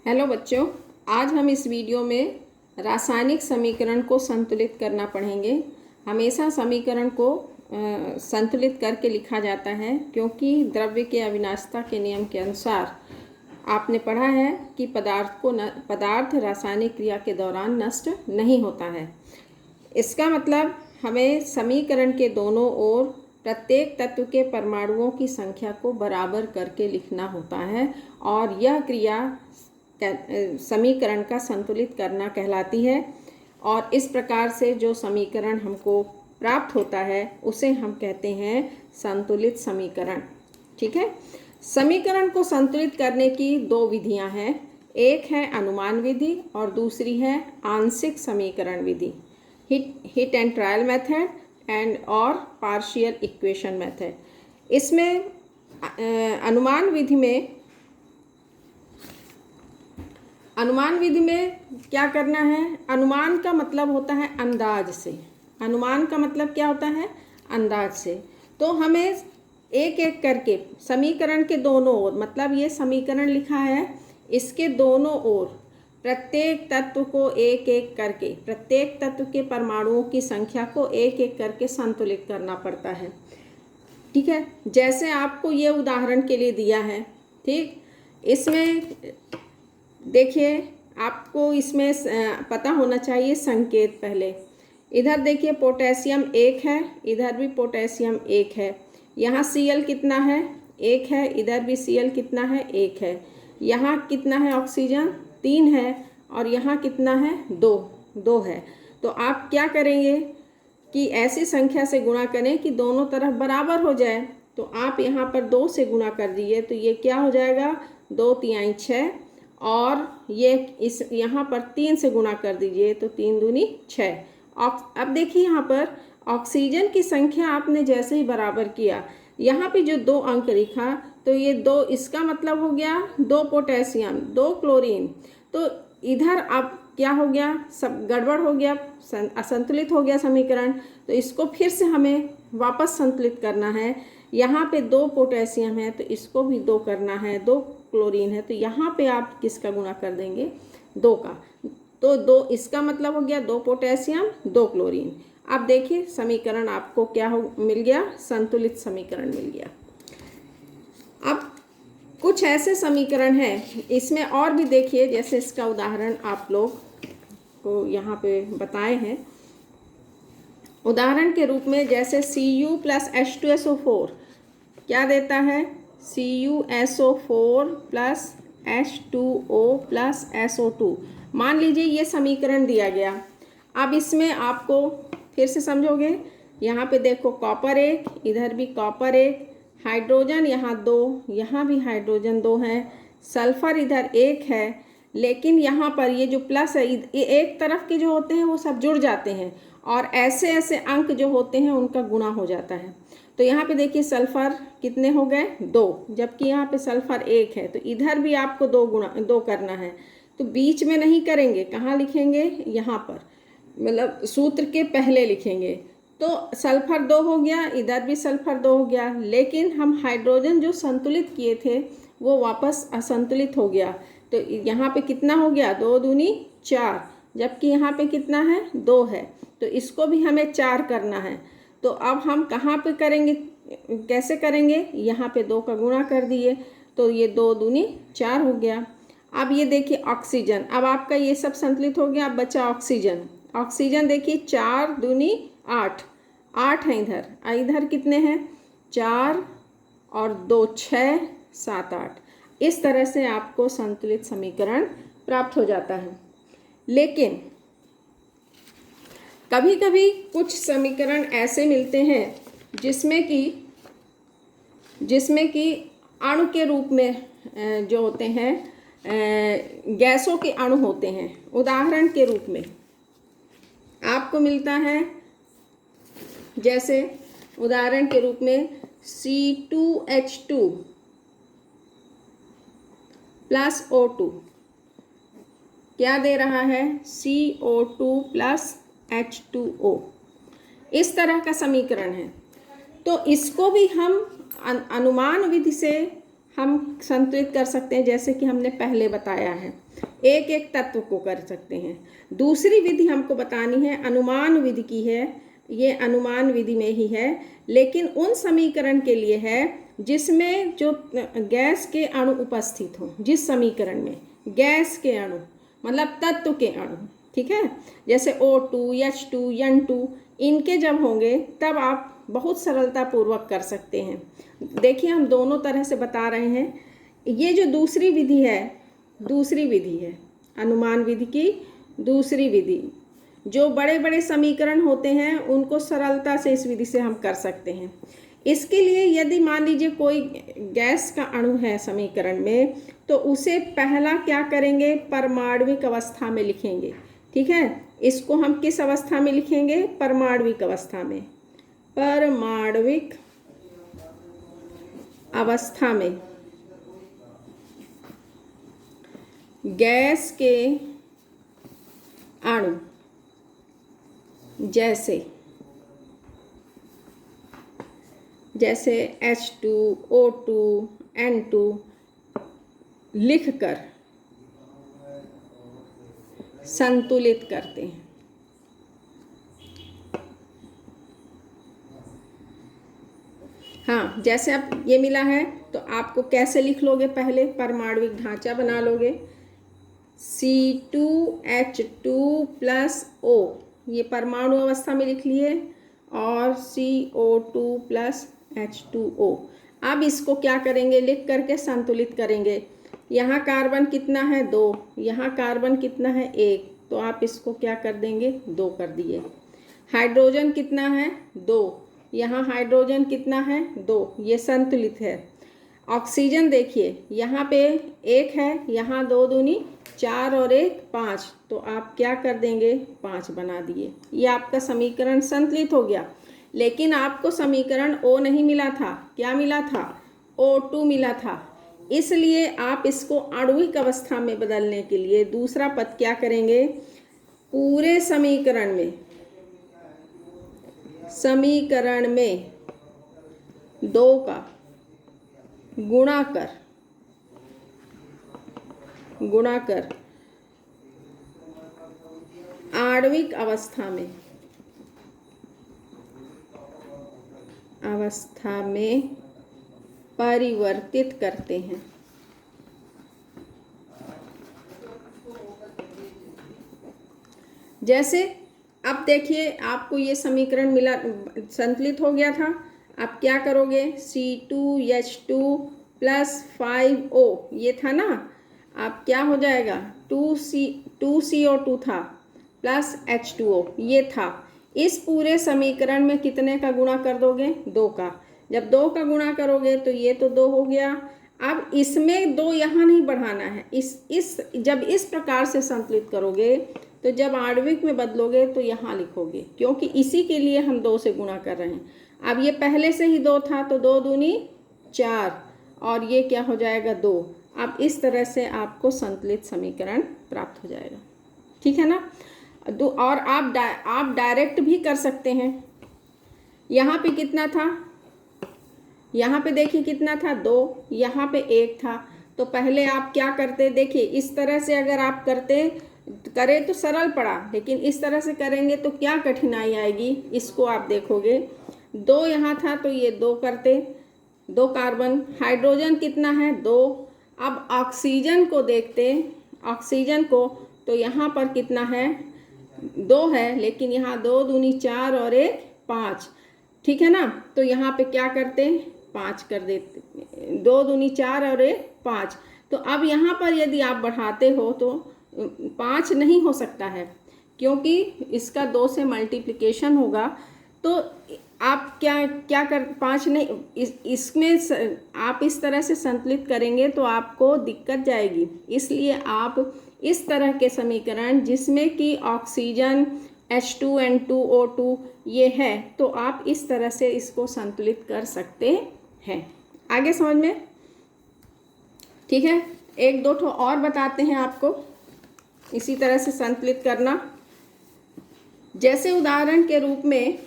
Hello बच्चों, आज हम इस वीडियो में रासायनिक समीकरण को संतुलित करना पढ़ेंगे। हमेशा समीकरण को संतुलित करके लिखा जाता है क्योंकि द्रव्य के अविनाशिता के नियम के अनुसार आपने पढ़ा है कि पदार्थ रासायनिक क्रिया के दौरान नष्ट नहीं होता है। इसका मतलब हमें समीकरण के दोनों ओर प्रत्येक तत्व के परमाणुओं की संख्या को बराबर करके लिखना होता है और यह क्रिया समीकरण का संतुलित करना कहलाती है। और इस प्रकार से जो समीकरण हमको प्राप्त होता है उसे हम कहते हैं संतुलित समीकरण। ठीक है। समीकरण को संतुलित करने की दो विधियां हैं, एक है अनुमान विधि और दूसरी है आंशिक समीकरण विधि, hit and trial method and और पार्शियल इक्वेशन मेथड। इसमें अनुमान विधि में क्या करना है? अनुमान का मतलब होता है अंदाज से। अनुमान का मतलब क्या होता है? अंदाज से। तो हमें एक एक करके समीकरण के दोनों ओर, मतलब ये समीकरण लिखा है, इसके दोनों ओर प्रत्येक तत्व को एक एक करके, प्रत्येक तत्व के परमाणुओं की संख्या को एक एक करके संतुलित करना पड़ता है। ठीक है। जैसे आपको ये उदाहरण के लिए दिया है, ठीक, इसमें देखिए, आपको इसमें पता होना चाहिए संकेत। पहले इधर देखिए पोटेशियम 1 है, इधर भी पोटेशियम 1 है। यहाँ Cl कितना है? 1 है। इधर भी Cl कितना है? 1 है। यहाँ कितना है? ऑक्सीजन 3 है और यहाँ कितना है? 2 है। तो आप क्या करेंगे कि ऐसी संख्या से गुणा करें कि दोनों तरफ बराबर हो जाए। तो आप यहाँ पर 2 से गुणा कर दीजिए तो ये क्या हो जाएगा? 2 तिहाई 6, और ये इस यहाँ पर 3 से गुणा कर दीजिए तो 3 दूनी 6। अब देखिए यहाँ पर ऑक्सीजन की संख्या आपने जैसे ही बराबर किया, यहाँ पे जो 2 अंक लिखा तो ये 2, इसका मतलब हो गया 2 पोटेशियम 2 क्लोरीन। तो इधर अब क्या हो गया? सब गड़बड़ हो गया, असंतुलित हो गया समीकरण। तो इसको फिर से हमें वापस संतुलित करना है। यहाँ पे 2 पोटेशियम है तो इसको भी 2 करना है, 2 क्लोरीन है तो यहाँ पे आप किसका गुणा कर देंगे? 2 का। तो 2, इसका मतलब हो गया 2 पोटेशियम 2 क्लोरीन। अब देखिए समीकरण आपको क्या मिल गया? संतुलित समीकरण मिल गया। अब कुछ ऐसे समीकरण हैं, इसमें और भी देखिए, जैसे इसका उदाहरण आप लोग को यहाँ पे बताए हैं। उदाहरण के रूप में जैसे Cu + H2SO4 क्या देता है? CuSO4 + H2O + SO2। मान लीजिए ये समीकरण दिया गया। अब इसमें आपको फिर से समझोगे, यहाँ पे देखो कॉपर 1, इधर भी कॉपर 1, हाइड्रोजन यहाँ 2, यहाँ भी हाइड्रोजन 2 है, सल्फर इधर 1 है। लेकिन यहाँ पर ये जो प्लस है, ये एक तरफ के जो होते हैं वो सब जुड़ जाते हैं और ऐसे ऐसे अंक जो होते हैं उनका गुणा हो जाता है। तो यहाँ पे देखिए सल्फर कितने हो गए? 2, जबकि यहाँ पे सल्फर 1 है। तो इधर भी आपको 2 करना है। तो बीच में नहीं करेंगे, कहाँ लिखेंगे? यहाँ पर, मतलब सूत्र के पहले लिखेंगे। तो सल्फर 2 हो गया, इधर भी सल्फर 2 हो गया। लेकिन हम हाइड्रोजन जो संतुलित किए थे वो वापस असंतुलित हो गया। तो यहाँ पे कितना हो गया? 2 दूनी 4, जबकि यहाँ पे कितना है? 2 है। तो इसको भी हमें 4 करना है। तो अब हम कहाँ पे करेंगे, कैसे करेंगे? यहाँ पे 2 का गुणा कर दिए तो ये 2 दूनी 4 हो गया। अब ये देखिए ऑक्सीजन, अब आपका ये सब संतुलित हो गया। अब बचा ऑक्सीजन। ऑक्सीजन देखिए 4 दूनी 8, 8 है इधर, इधर कितने हैं? 4 और 2 6 7 8। इस तरह से आपको संतुलित समीकरण प्राप्त हो जाता है। लेकिन कभी कभी कुछ समीकरण ऐसे मिलते हैं जिसमें कि अणु के रूप में जो होते हैं, गैसों के अणु होते हैं। उदाहरण के रूप में आपको मिलता है, जैसे उदाहरण के रूप में C2H2 + O2 क्या दे रहा है? CO2 + H2O। इस तरह का समीकरण है। तो इसको भी हम अनुमान विधि से हम संतुलित कर सकते हैं, जैसे कि हमने पहले बताया है, एक एक तत्व को कर सकते हैं। दूसरी विधि हमको बतानी है, अनुमान विधि की है, ये अनुमान विधि में ही है, लेकिन उन समीकरण के लिए है जिसमें जो गैस के अणु उपस्थित हों। जिस समीकरण में गैस के अणु मतलब तत्व के अणु, ठीक है, जैसे O2, H2, N2, इनके जब होंगे तब आप बहुत सरलता पूर्वक कर सकते हैं। देखिए हम दोनों तरह से बता रहे हैं। ये जो दूसरी विधि है अनुमान विधि की दूसरी विधि, जो बड़े बड़े समीकरण होते हैं उनको सरलता से इस विधि से हम कर सकते हैं। इसके लिए यदि मान लीजिए कोई गैस का अणु है समीकरण में, तो उसे पहला क्या करेंगे, परमाणविक अवस्था में लिखेंगे, ठीक है। इसको हम किस अवस्था में लिखेंगे, परमाणविक अवस्था में, परमाणविक अवस्था में गैस के अणु जैसे H2, O2, N2 लिखकर संतुलित करते हैं। हाँ, जैसे अब ये मिला है तो आपको कैसे लिख लोगे, पहले परमाणविक ढांचा बना लोगे, C2H2 प्लस O, ये परमाणु अवस्था में लिख लिए, और CO2 प्लस H2O। अब इसको क्या करेंगे, लिख करके संतुलित करेंगे। यहाँ कार्बन कितना है, 2, यहाँ कार्बन कितना है, 1, तो आप इसको क्या कर देंगे, 2 कर दिए। हाइड्रोजन कितना है, 2, यहाँ हाइड्रोजन कितना है, 2, ये संतुलित है। ऑक्सीजन देखिए यहाँ पे 1 है, यहाँ 2 दूनी 4 और 1 5, तो आप क्या कर देंगे, 5 बना दिए। ये आपका समीकरण संतुलित हो गया। लेकिन आपको समीकरण O नहीं मिला था, क्या मिला था, O2 मिला था। इसलिए आप इसको आणविक अवस्था में बदलने के लिए दूसरा पद क्या करेंगे, पूरे समीकरण में 2 का गुणा कर आणविक अवस्था में परिवर्तित करते हैं। जैसे अब देखिए आपको ये समीकरण मिला, संतुलित हो गया था। अब क्या करोगे, C2H2 प्लस 5O, ये था ना, अब क्या हो जाएगा, 2CO2 था प्लस H2O, ये था। इस पूरे समीकरण में कितने का गुणा कर दोगे, 2 का। जब 2 का गुणा करोगे तो ये तो 2 हो गया। अब इसमें 2 यहाँ नहीं बढ़ाना है। जब इस प्रकार से संतुलित करोगे तो जब आणविक में बदलोगे तो यहाँ लिखोगे, क्योंकि इसी के लिए हम 2 से गुणा कर रहे हैं। अब ये पहले से ही 2 था तो 2 दूनी 4, और ये क्या हो जाएगा, 2। अब इस तरह से आपको संतुलित समीकरण प्राप्त हो जाएगा, ठीक है ना। और आप डायरेक्ट भी कर सकते हैं। यहाँ पे कितना था, यहाँ पे देखिए कितना था, 2, यहाँ पे 1 था। तो पहले आप क्या करते, देखिए इस तरह से अगर आप करें तो सरल पड़ा, लेकिन इस तरह से करेंगे तो क्या कठिनाई आएगी, इसको आप देखोगे। 2 यहाँ था तो ये 2 करते, 2 कार्बन। हाइड्रोजन कितना है, 2। अब ऑक्सीजन को देखते, ऑक्सीजन को, तो यहाँ पर कितना है, 2 है, लेकिन यहाँ 2 दूनी 4 और 1 5, ठीक है ना। तो यहाँ पे क्या करते, 5 कर देते, 2 दूनी 4 और 1 5। तो अब यहाँ पर यदि आप बढ़ाते हो तो 5 नहीं हो सकता है, क्योंकि इसका 2 से मल्टीप्लिकेशन होगा। तो आप क्या कर 5 नहीं, इसमें आप इस तरह से संतुलित करेंगे तो आपको दिक्कत जाएगी। इसलिए आप इस तरह के समीकरण जिसमें कि ऑक्सीजन H2N2O2 ये है, तो आप इस तरह से इसको संतुलित कर सकते हैं। आगे समझ में, ठीक है। 1-2 ठो और बताते हैं आपको इसी तरह से संतुलित करना। जैसे उदाहरण के रूप में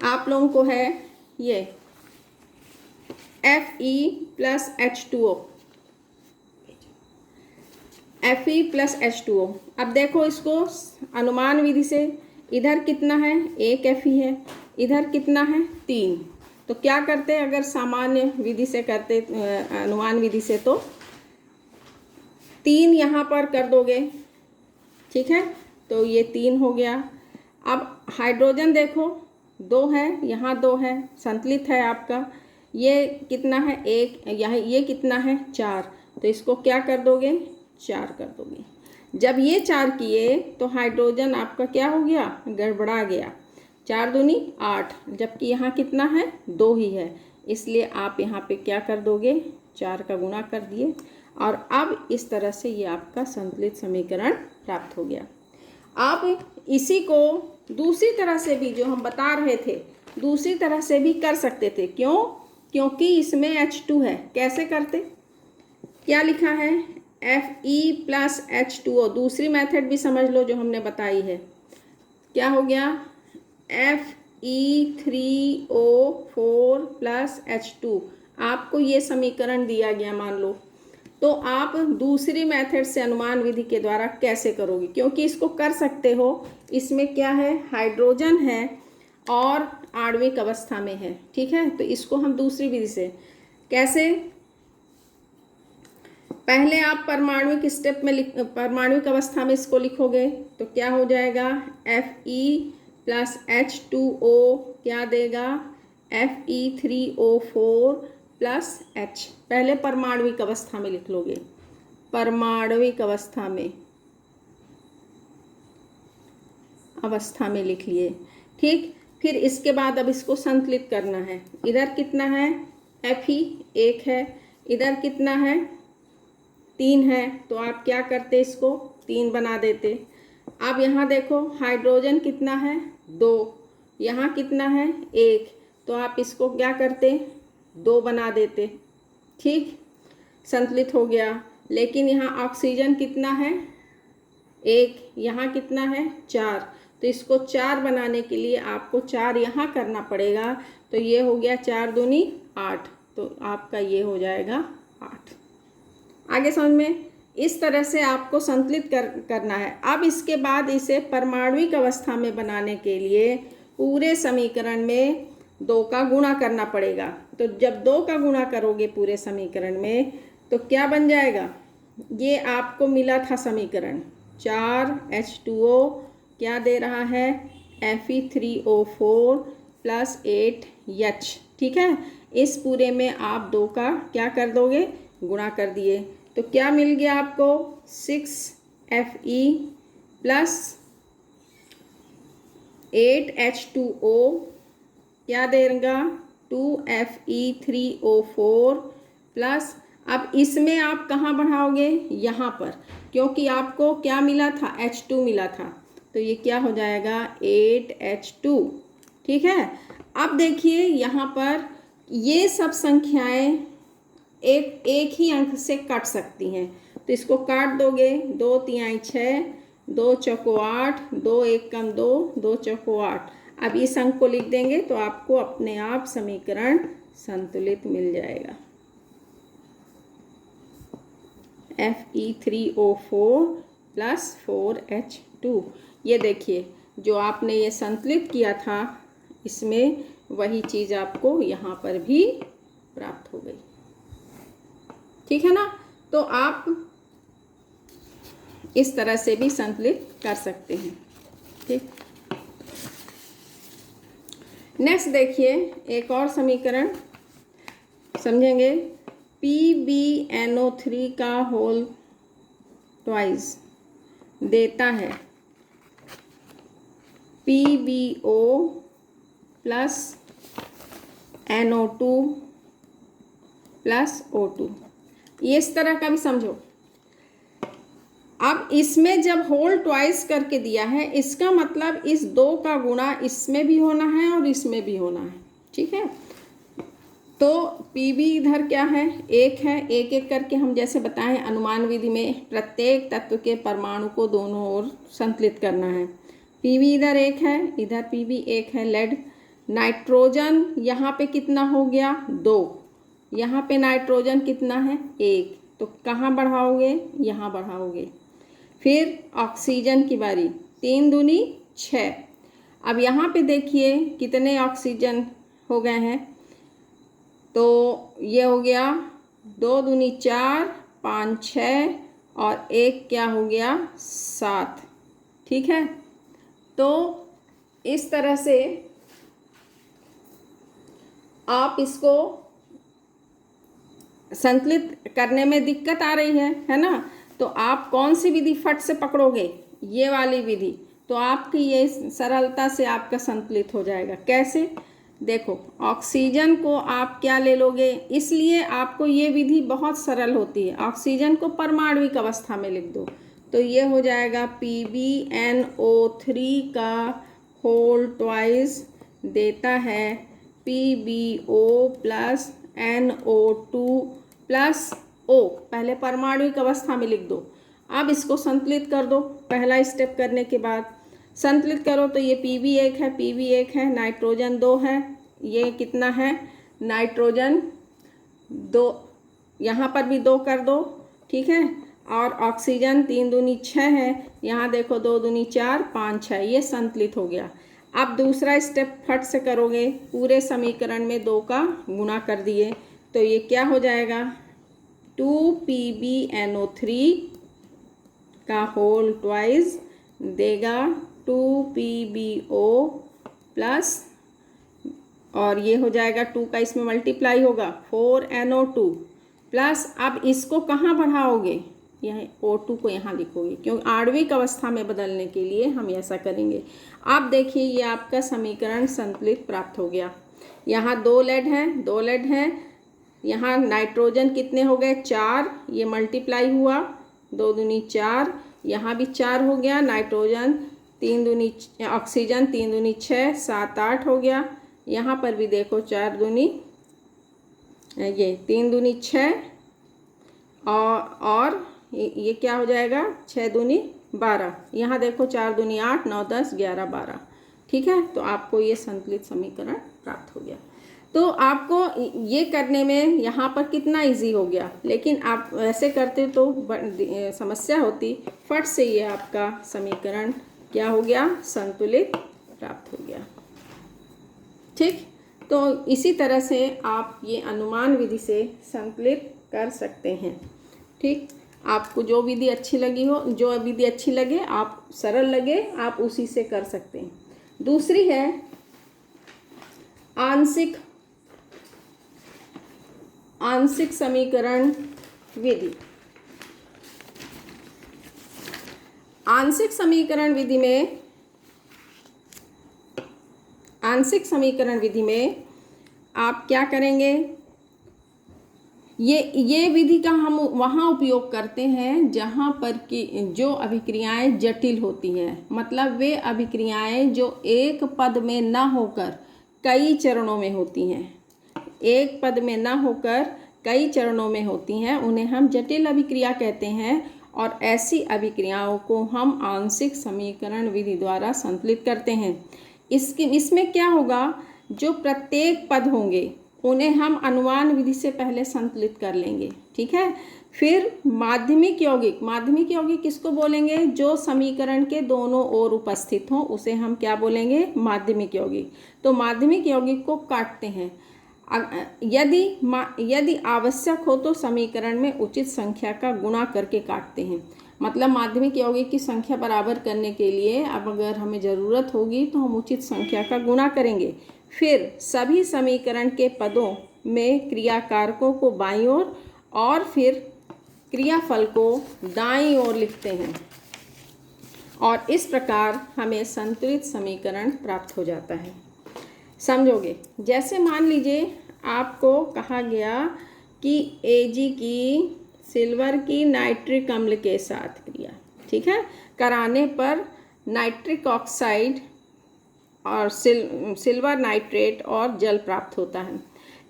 आप लोगों को है ये Fe plus H2O, Fe plus H2O। अब देखो इसको अनुमान विधि से, इधर कितना है, एक Fe है, इधर कितना है, 3। तो क्या करते अगर सामान्य विधि से करते, अनुमान विधि से, तो 3 यहाँ पर कर दोगे, ठीक है, तो ये 3 हो गया। अब हाइड्रोजन देखो 2 है, यहाँ 2 है, संतुलित है आपका। ये कितना है, 1, यहाँ ये कितना है, 4। तो इसको क्या कर दोगे, 4 कर दोगे। जब ये 4 किए तो हाइड्रोजन आपका क्या हो गया, गड़बड़ा गया। 4 दूनी 8, जबकि यहाँ कितना है, 2 ही है, इसलिए आप यहाँ पे क्या कर दोगे, 4 का गुणा कर दिए। और अब इस तरह से ये आपका संतुलित समीकरण प्राप्त हो गया। आप इसी को दूसरी तरह से भी, जो हम बता रहे थे, दूसरी तरह से भी कर सकते थे। क्यों? क्योंकि इसमें H2 है। कैसे करते, क्या लिखा है, Fe प्लस H2O। दूसरी मेथड भी समझ लो जो हमने बताई है। क्या हो गया, Fe3O4 प्लस H2। आपको ये समीकरण दिया गया मान लो, तो आप दूसरी मेथड से अनुमान विधि के द्वारा कैसे करोगे, क्योंकि इसको कर सकते हो। इसमें क्या है, हाइड्रोजन है और आणविक अवस्था में है, ठीक है। तो इसको हम दूसरी विधि से कैसे, पहले आप परमाणुक स्टेप में परमाणुक अवस्था में इसको लिखोगे तो क्या हो जाएगा, Fe प्लस H2O क्या देगा, Fe3O4 प्लस H। पहले परमाणुक अवस्था में लिख लोगे, परमाणुक अवस्था में लिख लिए, ठीक। फिर इसके बाद अब इसको संतुलित करना है। इधर कितना है, Fe 1 है, इधर कितना है, 3 है, तो आप क्या करते, इसको 3 बना देते। अब यहाँ देखो हाइड्रोजन कितना है, 2, यहाँ कितना है, 1, तो आप इसको क्या करते, 2 बना देते, ठीक, संतुलित हो गया। लेकिन यहाँ ऑक्सीजन कितना है, 1, यहाँ कितना है, 4, तो इसको 4 बनाने के लिए आपको 4 यहाँ करना पड़ेगा। तो ये हो गया 4 दूनी 8, तो आपका ये हो जाएगा 8। आगे समझ में, इस तरह से आपको संतुलित करना है। अब इसके बाद इसे परमाणुक अवस्था में बनाने के लिए पूरे समीकरण में 2 का गुणा करना पड़ेगा। तो जब 2 का गुणा करोगे पूरे समीकरण में तो क्या बन जाएगा, ये आपको मिला था समीकरण, 4H2O क्या दे रहा है, Fe3O4 प्लस 8H, ठीक है। इस पूरे में आप 2 का क्या कर दोगे, गुणा कर दिए, तो क्या मिल गया आपको, 6Fe प्लस 8H2O क्या देगा, 2Fe3O4 प्लस, अब इसमें आप कहाँ बढ़ाओगे, यहाँ पर, क्योंकि आपको क्या मिला था, H2 मिला था, तो ये क्या हो जाएगा, 8H2, ठीक है। अब देखिए यहाँ पर ये सब संख्याएं एक ही अंक से कट सकती हैं, तो इसको काट दोगे, 2 तिहाई 6, 2 चौको 8, 2 एक कम 2, 2 चौको 8। अब इस अंक को लिख देंगे तो आपको अपने आप समीकरण संतुलित मिल जाएगा। Fe3O4 plus 4H2। ये देखिए जो आपने ये संतुलित किया था, इसमें वही चीज़ आपको यहाँ पर भी प्राप्त हो गई, ठीक है ना। तो आप इस तरह से भी संतुलित कर सकते हैं, ठीक। नेक्स्ट देखिए एक और समीकरण समझेंगे, PbNO3 का होल ट्वाइस देता है PbO plus NO2 plus O2। ये इस तरह का भी समझो। अब इसमें जब होल ट्वाइस करके दिया है, इसका मतलब इस 2 का गुणा इसमें भी होना है और इसमें भी होना है, ठीक है। तो Pb इधर क्या है, 1 है, एक एक करके हम जैसे बताएं अनुमान विधि में प्रत्येक तत्व के परमाणु को दोनों ओर संतुलित करना है। Pb इधर 1 है, इधर Pb 1 है, लेड। नाइट्रोजन यहाँ पे कितना हो गया, 2, यहाँ पे नाइट्रोजन कितना है 1, तो कहाँ बढ़ाओगे, यहाँ बढ़ाओगे। फिर ऑक्सीजन की बारी, 3 दूनी 6। अब यहाँ पे देखिए कितने ऑक्सीजन हो गए हैं, तो ये हो गया 2 दूनी 4, 5 6 और 1 क्या हो गया 7। ठीक है, तो इस तरह से आप इसको संतुलित करने में दिक्कत आ रही है ना, तो आप कौन सी विधि फट से पकड़ोगे, ये वाली विधि, तो आपकी ये सरलता से आपका संतुलित हो जाएगा। कैसे, देखो ऑक्सीजन को आप क्या ले लोगे, इसलिए आपको ये विधि बहुत सरल होती है। ऑक्सीजन को परमाणविक अवस्था में लिख दो, तो ये हो जाएगा PbNO3 का होल ट्वाइस देता है PbO plus NO2 plus O। पहले परमाणुिक अवस्था में लिख दो, अब इसको संतुलित कर दो। पहला स्टेप करने के बाद संतुलित करो, तो ये Pb1 है, Pb1 है, नाइट्रोजन 2 है, ये कितना है नाइट्रोजन 2, यहाँ पर भी 2 कर दो। ठीक है, और ऑक्सीजन 3 दूनी 6 है, यहाँ देखो 2 दूनी 4, 5 6, ये संतुलित हो गया। अब दूसरा स्टेप फट से करोगे, पूरे समीकरण में 2 का गुणा कर दिए, तो ये क्या हो जाएगा 2PbNO3 का होल ट्वाइस देगा 2PbO प्लस, और ये हो जाएगा 2 का इसमें मल्टीप्लाई होगा 4NO2 प्लस। अब इसको कहाँ बढ़ाओगे, यहाँ O2 को यहाँ लिखोगे, क्योंकि आणविक अवस्था में बदलने के लिए हम ऐसा करेंगे। अब देखिए ये आपका समीकरण संतुलित प्राप्त हो गया। यहाँ 2 लेड है, यहाँ नाइट्रोजन कितने हो गए 4, ये मल्टीप्लाई हुआ 2 दूनी 4, यहाँ भी 4 हो गया, नाइट्रोजन 3 दूनी ऑक्सीजन 3 दूनी 6, 7 8 हो गया। यहाँ पर भी देखो 4 दूनी ये 3 दूनी 6 और ये क्या हो जाएगा 6 दूनी 12, यहाँ देखो 4 दूनी 8, 9 10 11 12। ठीक है, तो आपको ये संतुलित समीकरण प्राप्त हो गया। तो आपको ये करने में यहाँ पर कितना इजी हो गया, लेकिन आप ऐसे करते तो समस्या होती। फट से ये आपका समीकरण क्या हो गया संतुलित प्राप्त हो गया। ठीक, तो इसी तरह से आप ये अनुमान विधि से संतुलित कर सकते हैं। ठीक, आपको जो विधि अच्छी लगी हो, जो विधि अच्छी लगे, आप सरल लगे, आप उसी से कर सकते हैं। दूसरी है आंशिक समीकरण विधि। आंशिक समीकरण विधि में आप क्या करेंगे, ये विधि का हम वहाँ उपयोग करते हैं जहाँ पर कि जो अभिक्रियाएं जटिल होती हैं, मतलब वे अभिक्रियाएं जो एक पद में न होकर कई चरणों में होती हैं, एक पद में न होकर कई चरणों में होती हैं, उन्हें हम जटिल अभिक्रिया कहते हैं। और ऐसी अभिक्रियाओं को हम आंशिक समीकरण विधि द्वारा संतुलित करते हैं। इसमें क्या होगा, जो प्रत्येक पद होंगे उन्हें हम अनुमान विधि से पहले संतुलित कर लेंगे। ठीक है, फिर माध्यमिक यौगिक किसको बोलेंगे, जो समीकरण के दोनों ओर उपस्थित हों उसे हम क्या बोलेंगे माध्यमिक यौगिक। तो माध्यमिक यौगिक को काटते हैं, यदि आवश्यक हो तो समीकरण में उचित संख्या का गुणा करके काटते हैं। मतलब माध्यमिक यौगिक की संख्या बराबर करने के लिए अब अगर हमें ज़रूरत होगी तो हम उचित संख्या का गुणा करेंगे। फिर सभी समीकरण के पदों में क्रियाकारकों को बाईं ओर और फिर क्रियाफल को दाईं ओर लिखते हैं, और इस प्रकार हमें संतुलित समीकरण प्राप्त हो जाता है। समझोगे, जैसे मान लीजिए आपको कहा गया कि Ag की सिल्वर की नाइट्रिक अम्ल के साथ क्रिया, ठीक है, कराने पर नाइट्रिक ऑक्साइड और सिल्वर नाइट्रेट और जल प्राप्त होता है।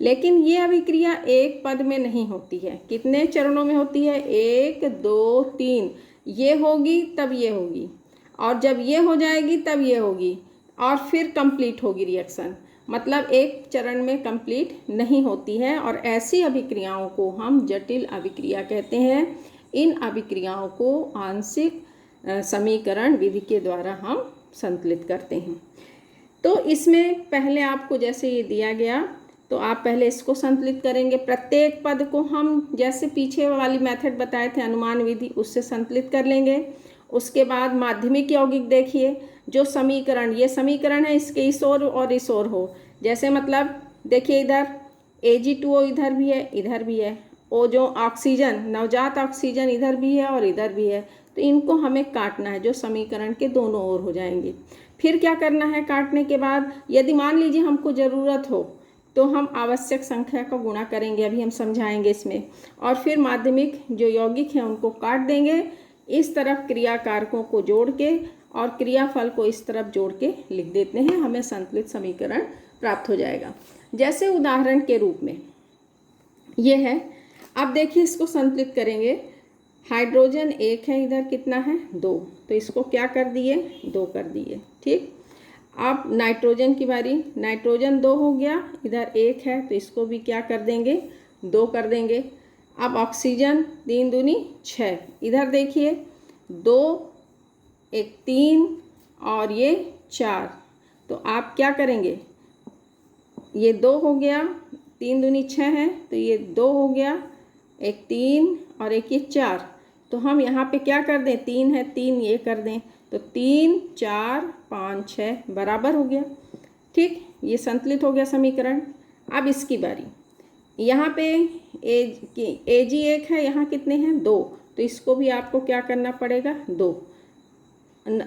लेकिन ये अभिक्रिया एक पद में नहीं होती है, कितने चरणों में होती है, 1 2 3। ये होगी तब ये होगी, और जब ये हो जाएगी तब ये होगी, और फिर कंप्लीट होगी रिएक्शन। मतलब एक चरण में कंप्लीट नहीं होती है, और ऐसी अभिक्रियाओं को हम जटिल अभिक्रिया कहते हैं। इन अभिक्रियाओं को आंशिक समीकरण विधि के द्वारा हम संतुलित करते हैं। तो इसमें पहले आपको जैसे ये दिया गया, तो आप पहले इसको संतुलित करेंगे। प्रत्येक पद को हम जैसे पीछे वाली मेथड बताए थे अनुमान विधि, उससे संतुलित कर लेंगे। उसके बाद माध्यमिक यौगिक देखिए, जो समीकरण, ये समीकरण है, इसके इस ओर और इस ओर हो, जैसे मतलब देखिए इधर Ag2O इधर भी है, इधर भी है, वो जो ऑक्सीजन, नवजात ऑक्सीजन इधर भी है और इधर भी है, तो इनको हमें काटना है, जो समीकरण के दोनों ओर हो जाएंगे। फिर क्या करना है, काटने के बाद यदि मान लीजिए हमको ज़रूरत हो तो हम आवश्यक संख्या का गुणा करेंगे, अभी हम समझाएंगे इसमें, और फिर माध्यमिक जो यौगिक हैं उनको काट देंगे। इस तरफ क्रिया कारकों को जोड़ के और क्रियाफल को इस तरफ जोड़ के लिख देते हैं, हमें संतुलित समीकरण प्राप्त हो जाएगा। जैसे उदाहरण के रूप में ये है, अब देखिए इसको संतुलित करेंगे। हाइड्रोजन 1 है, इधर कितना है 2, तो इसको क्या कर दिए 2 कर दिए, ठीक। अब नाइट्रोजन की बारी, नाइट्रोजन 2 हो गया, इधर 1 है, तो इसको भी क्या कर देंगे 2 कर देंगे। अब ऑक्सीजन 3 दूनी 6, इधर देखिए 2 1 3 और ये 4, तो आप क्या करेंगे, ये 2 हो गया, 3 दूनी 6 है, तो ये 2 हो गया, एक 3 और एक ये 4, तो हम यहाँ पे क्या कर दें, 3 है, 3 ये कर दें, तो 3 4 5 6 बराबर हो गया, ठीक। ये संतुलित हो गया समीकरण। अब इसकी बारी, यहाँ पे Ag1 है, यहाँ कितने हैं 2, तो इसको भी आपको क्या करना पड़ेगा 2।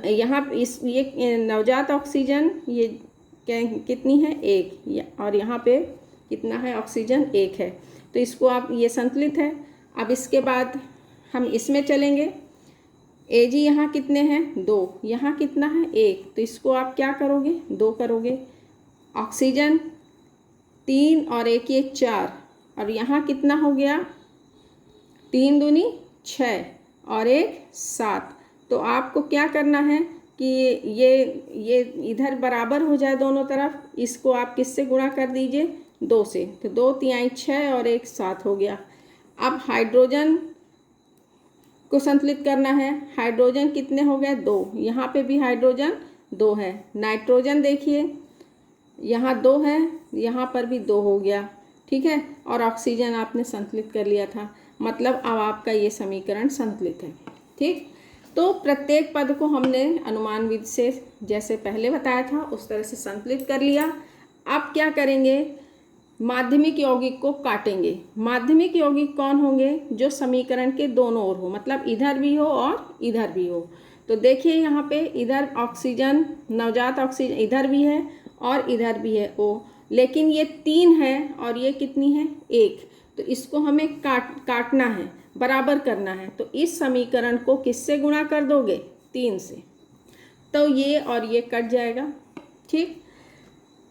यहाँ इस ये नवजात ऑक्सीजन ये कितनी है 1, और यहाँ पे कितना है ऑक्सीजन 1 है, तो इसको आप, ये संतुलित है। अब इसके बाद हम इसमें चलेंगे। Ag यहाँ कितने हैं 2, यहाँ कितना है 1, तो इसको आप क्या करोगे 2 करोगे। ऑक्सीजन 3 और 1 ये 4, और यहाँ कितना हो गया 3 दूनी 6 और 1 7, तो आपको क्या करना है कि ये इधर बराबर हो जाए दोनों तरफ, इसको आप किससे गुणा कर दीजिए 2 से, तो 2 3 6 और 1 7 हो गया। अब हाइड्रोजन को संतुलित करना है। हाइड्रोजन कितने हो गए 2, यहाँ पे भी हाइड्रोजन 2 है। नाइट्रोजन देखिए यहाँ 2 है, यहाँ पर भी 2 हो गया, ठीक है, और ऑक्सीजन आपने संतुलित कर लिया था, मतलब अब आपका ये समीकरण संतुलित है, ठीक। तो प्रत्येक पद को हमने अनुमान विधि से जैसे पहले बताया था उस तरह से संतुलित कर लिया। अब क्या करेंगे, माध्यमिक यौगिक को काटेंगे। माध्यमिक यौगिक कौन होंगे, जो समीकरण के दोनों ओर हो, मतलब इधर भी हो और इधर भी हो। तो देखिए यहाँ पे इधर ऑक्सीजन, नवजात ऑक्सीजन इधर भी है और इधर भी है O, लेकिन ये 3 है और ये कितनी है 1, तो इसको हमें काटना है, बराबर करना है। तो इस समीकरण को किससे गुणा कर दोगे 3 से, तो ये और ये कट जाएगा, ठीक।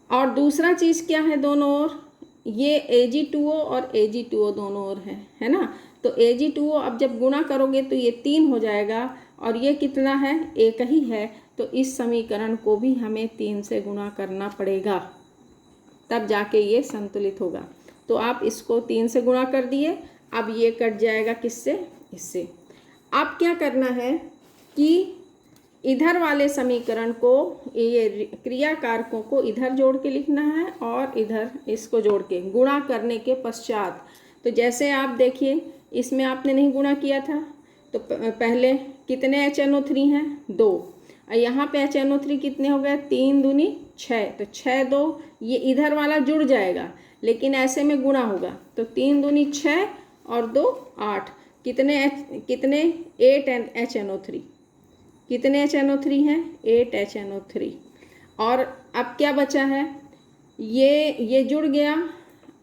और दूसरा चीज़ क्या है दोनों ओर, ये Ag2O और Ag2O दोनों ओर है ना, तो Ag2O अब जब गुणा करोगे तो ये 3 हो जाएगा, और ये कितना है 1 ही है, तो इस समीकरण को भी हमें 3 से गुणा करना पड़ेगा, तब जाके ये संतुलित होगा। तो आप इसको 3 से गुणा कर दिए, अब ये कट जाएगा किससे, इससे। अब क्या करना है कि इधर वाले समीकरण को, ये क्रिया कारकों को इधर जोड़ के लिखना है और इधर इसको जोड़ के गुणा करने के पश्चात, तो जैसे आप देखिए इसमें आपने नहीं गुणा किया था, तो पहले कितने HNO3 हैं 2, और यहाँ पे HNO3 कितने हो गए 3 दूनी 6, तो 6 2, ये इधर वाला जुड़ जाएगा, लेकिन ऐसे में गुणा होगा, तो 3 दूनी 6 और 2 8, कितने 8 HNO3, कितने HNO3 हैं 8 HNO3। और अब क्या बचा है, ये जुड़ गया,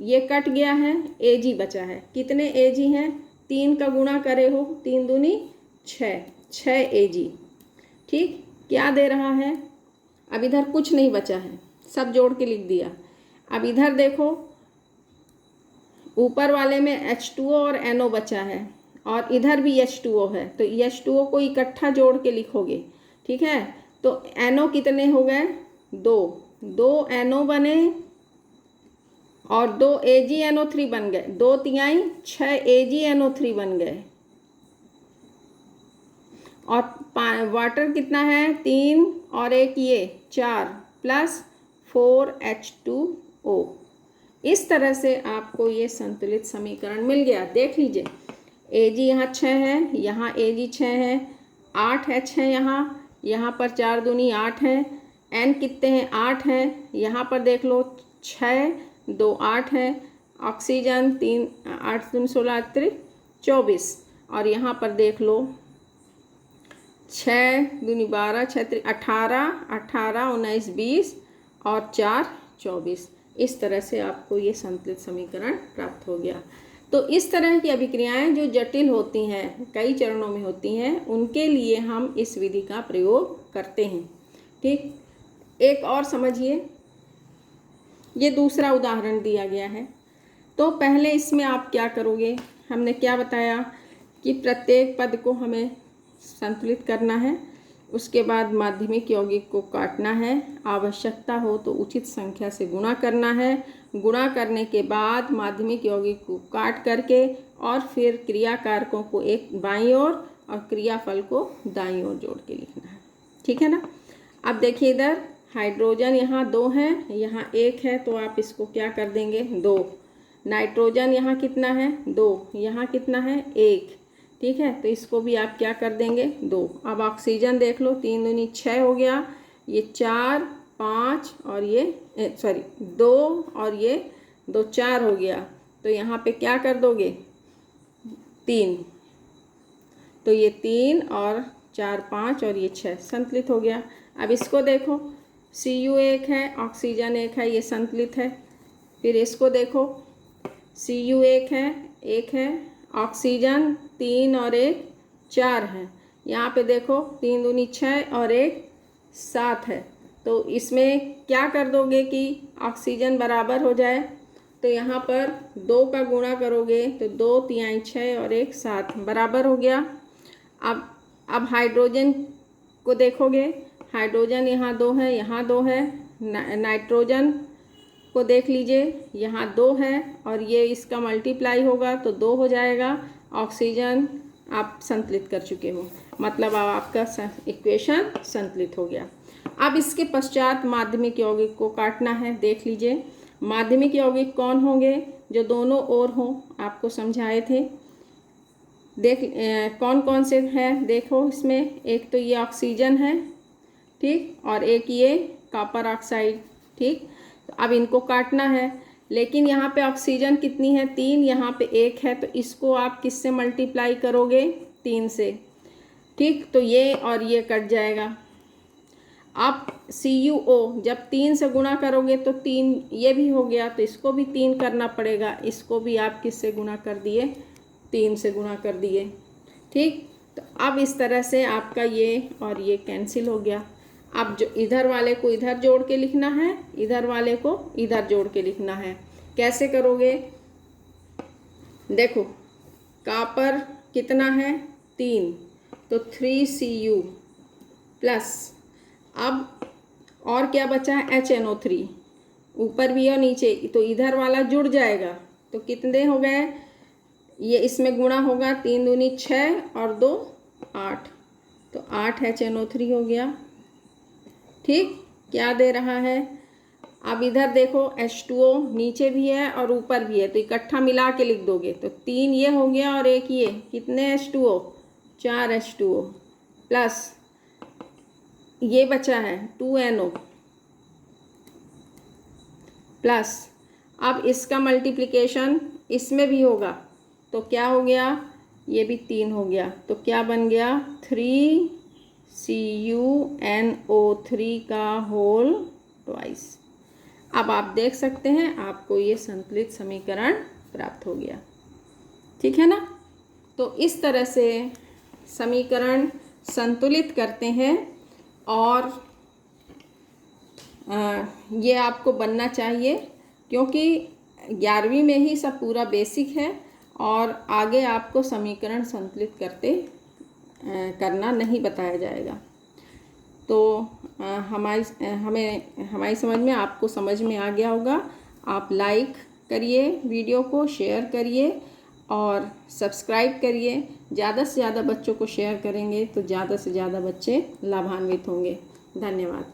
ये कट गया है, Ag बचा है, कितने Ag हैं 3 का गुणा करे हो, 3 दूनी 6 Ag, ठीक। क्या दे रहा है, अब इधर कुछ नहीं बचा है, सब जोड़ के लिख दिया। अब इधर देखो ऊपर वाले में H2O और NO बचा है, और इधर भी H2O है, तो H2O को इकट्ठा जोड़ के लिखोगे, ठीक है। तो NO कितने हो गए 2, 2 NO बने और 2 AgNO3 बन गए, 2 तिहाई 6 AgNO3 बन गए। और वाटर कितना है 3 और 1 ये 4 प्लस 4H2O। इस तरह से आपको ये संतुलित समीकरण मिल गया। देख लीजिए Ag यहाँ 6 है, यहाँ Ag 6 है, 8 H है, यहाँ पर 4 दूनी 8 है, N कितने हैं 8 हैं, यहाँ पर देख लो 6 2 8 है, ऑक्सीजन 3 8 दूनी 16 24, और यहाँ पर देख लो 6 दूनी 12 6 18 18 19 20 और 4 24। इस तरह से आपको ये संतुलित समीकरण प्राप्त हो गया। तो इस तरह की अभिक्रियाएं जो जटिल होती हैं, कई चरणों में होती हैं, उनके लिए हम इस विधि का प्रयोग करते हैं। ठीक, एक और समझिए, ये दूसरा उदाहरण दिया गया है। तो पहले इसमें आप क्या करोगे, हमने क्या बताया कि प्रत्येक पद को हमें संतुलित करना है, उसके बाद माध्यमिक यौगिक को काटना है, आवश्यकता हो तो उचित संख्या से गुणा करना है, गुणा करने के बाद माध्यमिक यौगिक को काट करके और फिर क्रिया कारकों को एक बाईं ओर और क्रियाफल को दाईं ओर जोड़ के लिखना है। ठीक है ना। अब देखिए इधर हाइड्रोजन यहाँ 2 है, यहाँ 1 है, तो आप इसको क्या कर देंगे 2। नाइट्रोजन यहाँ कितना है 2, यहाँ कितना है 1। ठीक है, तो इसको भी आप क्या कर देंगे 2। अब ऑक्सीजन देख लो 3 दूनी 6 हो गया, ये 4 5 और ये 2 और ये 2 4 हो गया, तो यहाँ पे क्या कर दोगे 3, तो ये 3 और 4 5 और ये 6 संतुलित हो गया। अब इसको देखो Cu 1 है, ऑक्सीजन 1 है, ये संतुलित है। फिर इसको देखो Cu 1 है, ऑक्सीजन 3 और 1 4 है, यहाँ पे देखो 3 दूनी 6 और 1 7 है, तो इसमें क्या कर दोगे कि ऑक्सीजन बराबर हो जाए, तो यहाँ पर 2 का गुणा करोगे तो 2 तिहाई 6 और 1 7 बराबर हो गया। अब हाइड्रोजन को देखोगे, हाइड्रोजन यहाँ 2 है, यहाँ 2 है। नाइट्रोजन को देख लीजिए, यहाँ 2 है और ये इसका मल्टीप्लाई होगा तो 2 हो जाएगा। ऑक्सीजन आप संतुलित कर चुके हो, मतलब अब आपका इक्वेशन संतुलित हो गया। अब इसके पश्चात माध्यमिक यौगिक को काटना है। देख लीजिए माध्यमिक यौगिक कौन होंगे, जो दोनों ओर हों, आपको समझाए थे। कौन कौन से हैं देखो, इसमें एक तो ये ऑक्सीजन है, ठीक, और एक ये कॉपर ऑक्साइड। ठीक, तो अब इनको काटना है, लेकिन यहाँ पे ऑक्सीजन कितनी है 3, यहाँ पे 1 है, तो इसको आप किससे मल्टीप्लाई करोगे 3 से। ठीक, तो ये और ये कट जाएगा। आप CuO जब 3 से गुणा करोगे तो 3 ये भी हो गया, तो इसको भी 3 करना पड़ेगा, इसको भी आप किससे गुणा कर दिए 3 से गुणा कर दिए। ठीक, तो अब इस तरह से आपका ये और ये कैंसिल हो गया। अब जो इधर वाले को इधर जोड़ के लिखना है, इधर वाले को इधर जोड़ के लिखना है। कैसे करोगे, देखो कॉपर कितना है 3, तो 3Cu प्लस, अब और क्या बचा है HNO3, ऊपर भी और नीचे, तो इधर वाला जुड़ जाएगा, तो कितने हो गए, ये इसमें गुणा होगा 3 दूनी 6 और 2 8, तो 8 HNO3 हो गया। ठीक, क्या दे रहा है, अब इधर देखो H2O नीचे भी है और ऊपर भी है, तो इकट्ठा मिला के लिख दोगे, तो 3 ये हो गया और 1 ये, कितने H2O 4 H2O प्लस ये बचा है 2NO प्लस, अब इसका मल्टीप्लिकेशन इसमें भी होगा, तो क्या हो गया, ये भी 3 हो गया, तो क्या बन गया 3CuNO3 का होल ट्वाइस। अब आप देख सकते हैं आपको ये संतुलित समीकरण प्राप्त हो गया। ठीक है ना। तो इस तरह से समीकरण संतुलित करते हैं, और ये आपको बनना चाहिए, क्योंकि 11वीं में ही सब पूरा बेसिक है, और आगे आपको समीकरण संतुलित करना नहीं बताया जाएगा। तो हमारी समझ में, आपको समझ में आ गया होगा। आप लाइक करिए, वीडियो को शेयर करिए और सब्सक्राइब करिए। ज़्यादा से ज़्यादा बच्चों को शेयर करेंगे तो ज़्यादा से ज़्यादा बच्चे लाभान्वित होंगे। धन्यवाद।